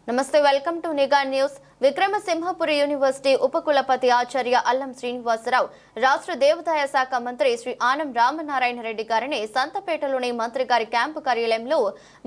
నమస్తే welcome to నిఘా news. Vikrama Simhapuri university ఉపకులపతి ఆచార్య అల్లం శ్రీనివాసరావు రాష్ట్ర దేవాదాయ శాఖ మంత్రి శ్రీ ఆనం రామనారాయణ రెడ్డి గారిని సంతపేటలోని మంత్రి గారి క్యాంపు కార్యాలయంలో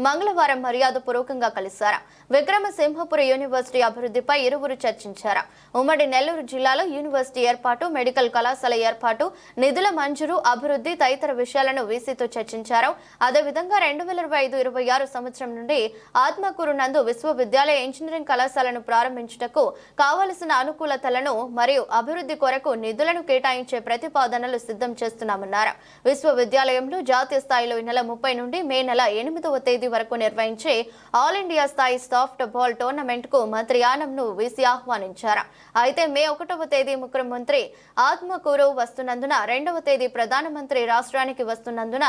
మంగళవారం మర్యాదపూర్వకంగా కలిశారు. విక్రమసింహపురి యూనివర్సిటీ అభివృద్ధిపై ఇరువురు చర్చించారు. ఉమ్మడి నెల్లూరు జిల్లాలో యూనివర్సిటీ ఏర్పాటు, మెడికల్ కళాశాల ఏర్పాటు, నిధుల మంజూరు, అభివృద్ధి తదితర విషయాలను వీసీతో చర్చించారు. అదేవిధంగా 2025-26 సంవత్సరం నుండి ఆత్మకూరు నందు విశ్వవిద్యాలయ ఇంజనీరింగ్ కళాశాలను ప్రారంభించుటకు కావలసిన అనుకూలతలను మరియు అభివృద్ధి కొరకు నిధులను కేటాయించే ప్రతిపాదనలు సిద్ధం చేస్తున్నామన్నారు. విశ్వవిద్యాలయంలో జాతీయ స్థాయిలో ఈ నెల 30 నుండి మే నెల 8వ తేదీ వరకు నిర్వహించే ఆల్ ఇండియా స్థాయి సాఫ్ట్ బాల్ టోర్నమెంట్ కు మంత్రి ఆనంను వీసీ ఆహ్వానించారు. అయితే మే 1వ తేదీ ముఖ్యమంత్రి ఆత్మకూరు వస్తున్నందున, 2వ తేదీ ప్రధానమంత్రి రాష్ట్రానికి వస్తున్నందున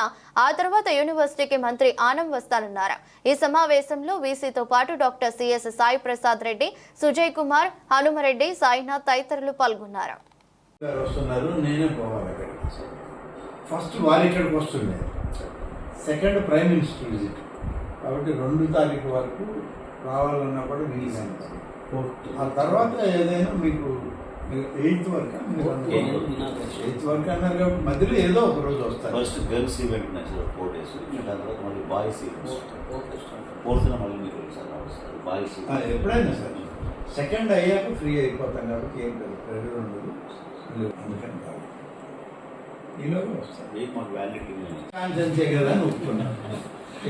ఆ తర్వాత యూనివర్సిటీకి మంత్రి ఆనం వస్తానన్నారు. ఈ సమావేశంలో వీసీతో పాటు డాక్టర్ సిఎస్ సాయి ప్రసాద్ రెడ్డి, సుజయ్ కుమార్, హనుమరెడ్డి, సాయినాథ్ తదితరులు పాల్గొన్నారు. ఫస్ట్ వారు ఇక్కడికి వస్తుండే, సెకండ్ ప్రైమ్ మినిస్టర్ విజిట్ కాబట్టి 2 తారీఖు వరకు రావాలన్నా కూడా వీలు. ఆ తర్వాత ఏదైనా మీకు 8th వరకు అన్నారు కాబట్టి మధ్యలో ఏదో ఒక రోజు వస్తారు. ఫస్ట్ గర్ల్స్ ఈవెంట్ నచ్చిన 4 days, తర్వాత మళ్ళీ బాయ్స్ ఈవెంట్ 4th మళ్ళీ మీకు బాయ్స్ ఎప్పుడైనా సార్ సెకండ్ అయ్యాక ఫ్రీ అయిపోతాం కాబట్టి ఏం లేదు, ప్రెజర్ ఉండదు. అందుకని కాదు ఈలోగా వస్తారు. మాకు వ్యాలిడిటీ ఛాన్స్ అంతే కదా అని ఒప్పుకున్నాను.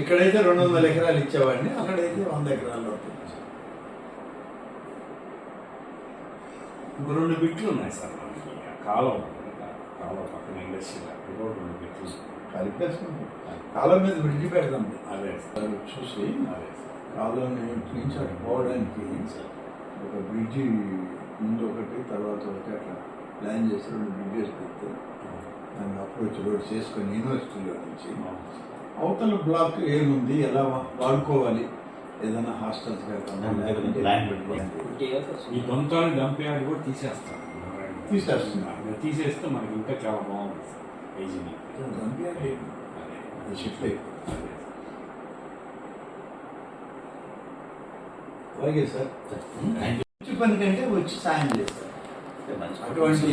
ఇక్కడైతే 200 ఎకరాలు ఇచ్చేవాడిని, అక్కడైతే 100 ఎకరాలు అవుతుంది. ఇంకో 2 బిట్లు ఉన్నాయి సార్ మనకి. కాలం పక్కన ఇండస్ట్రీ 2 బిట్లు కలిపేసుకుంటాం. కాలం మీద బ్రిడ్జి పెడదాం. అదే చూసి కాలం నుంచి అటు పోవడానికి ఒక బ్రిడ్జి ముందు ఒకటి, తర్వాత ఒకటి అట్లా ప్లాన్ చేసి 2 బ్రిడ్జెస్ పెడితే దాన్ని అప్రోచ్ రోడ్ చేసుకొని యూనివర్సిటీలో నుంచి అవతల బ్లాక్ ఏముంది, ఎలా వాడుకోవాలి, ఏదైనా హాస్టల్స్ ఈ దొంతాలు డంపేయాడు కూడా తీసేస్తున్నారు. తీసేస్తే మనకి ఇంకా చాలా బాగుంది సార్. ఏజీని షిఫ్ట్ అయిపోయింది. అలాగే సార్, మంచి పని కంటే వచ్చి సాయం చేస్తారు. అటువంటి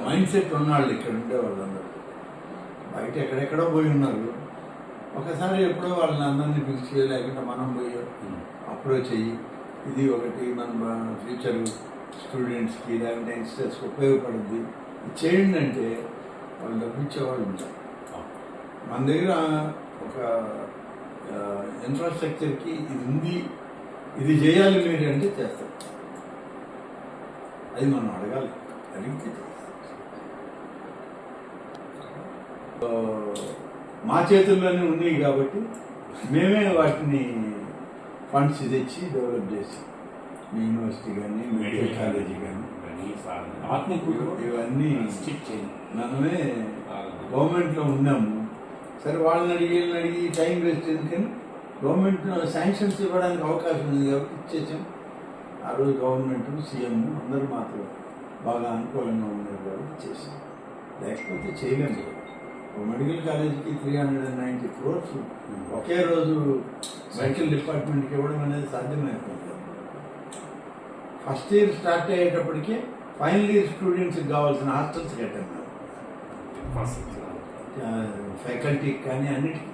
మైండ్ సెట్ ఉన్నాళ్ళు ఇక్కడ ఉండేవాళ్ళు అందరూ. బయట ఎక్కడెక్కడో పోయి ఉన్నారు. ఒకసారి ఎప్పుడో వాళ్ళని అందరినీ పిలిచి లేకుండా మనం పోయి అప్పుడో చెయ్యి, ఇది ఒకటి మన ఫ్యూచర్ స్టూడెంట్స్కి లేదంటే యంగ్స్టర్స్కి ఉపయోగపడుద్ది, చేయండి అంటే వాళ్ళు డబ్బిచ్చేవాళ్ళు ఉంటారు. మన దగ్గర ఒక ఇన్ఫ్రాస్ట్రక్చర్కి ఇది ఉంది, ఇది చేయాలి మీరు అంటే చేస్తారు. అది మనం అడగాలి, అడిగితే మా చేతుల్లోనే ఉన్నాయి కాబట్టి మేమే వాటిని ఫండ్స్ తెచ్చి డెవలప్ చేసి, మీ యూనివర్సిటీ కానీ మెడికల్ కాలేజీ కానీ ఆత్మకూరు ఇవన్నీ మనమే గవర్నమెంట్లో ఉన్నాము. సరే వాళ్ళని అడిగి టైం వేస్ట్ ఎందుకని గవర్నమెంట్ శాంక్షన్స్ ఇవ్వడానికి అవకాశం ఉంది కాబట్టి ఇచ్చేసాం. ఆ రోజు గవర్నమెంట్, సీఎం అందరూ మాత్రం బాగా అనుకూలంగా ఉన్నారు కాబట్టి ఇచ్చేసాం. లేకపోతే చేయలేము. మెడికల్ కాలేజీకి 390 crores ఒకే రోజు మెడికల్ డిపార్ట్మెంట్కి ఇవ్వడం అనేది సాధ్యమైపోతుంది. ఫస్ట్ ఇయర్ స్టార్ట్ అయ్యేటప్పటికే ఫైనల్ ఇయర్ స్టూడెంట్స్కి కావాల్సిన హాస్టల్స్ కట్టాం, ఫ్యాకల్టీకి కానీ అన్నిటికీ.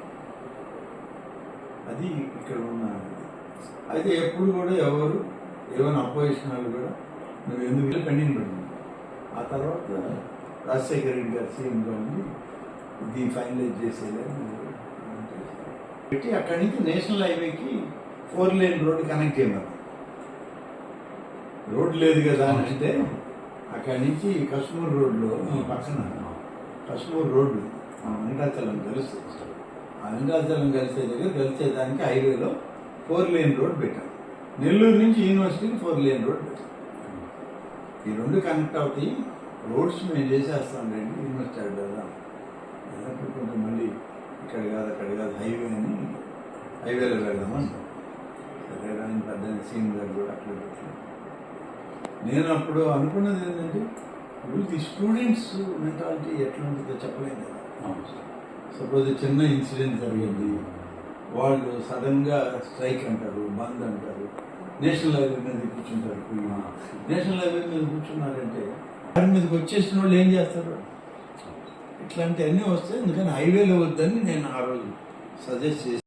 అది ఇక్కడ ఉన్న. అయితే ఎప్పుడు కూడా ఎవరు ఏమైనా అపోజిషన్ వాళ్ళు కూడా నువ్వు ఎందుకు పెండింగ్ పెట్టింది. ఆ తర్వాత రాజశేఖర రెడ్డి గారు సీఎంగా ఉండి ఇది ఫైనలైజ్ చేసేయాలని పెట్టి అక్కడి నుంచి నేషనల్ హైవేకి 4 lane రోడ్డు కనెక్ట్ చేయమన్నారు. రోడ్డు లేదు కదా అని అంటే అక్కడి నుంచి కశ్మూర్ రోడ్లో పక్కన కశ్మూర్ రోడ్డు వెంకటాచలం కలుస్తుంది. ఆ వెంకటాచలం కలిసేదానికి హైవేలో 4 lane రోడ్ పెట్టాం. నెల్లూరు నుంచి యూనివర్సిటీకి 4 lane రోడ్ పెట్టాం. ఈ 2 కనెక్ట్ అవుతాయి. రోడ్స్ మేము చేసేస్తాం రండి, యూనివర్సిటీ అడ్డా అన్నప్పుడు కొంచెం మళ్ళీ ఇక్కడ కాదు అక్కడ కాదు హైవేలో వెళ్దామని పెద్ద సీఎం గారు కూడా అట్లా పెట్టాను. నేను అప్పుడు అనుకున్నది ఏంటంటే ఈ స్టూడెంట్స్ మెంటాలిటీ ఎట్లా ఉంటుందో చెప్పలేదు కదా. సపోజ్ చిన్న ఇన్సిడెంట్ జరిగింది, వాళ్ళు సడన్గా స్ట్రైక్ అంటారు, బంద్ అంటారు, నేషనల్ హైవే మీద కూర్చుంటారు. నేషనల్ హైవే మీద కూర్చున్నారంటే దాని మీదకి వచ్చేసిన వాళ్ళు ఏం చేస్తారు? ఇట్లాంటివన్నీ వస్తాయి. ఎందుకని హైవేలో వద్దని నేను ఆ రోజు సజెస్ట్ చేసి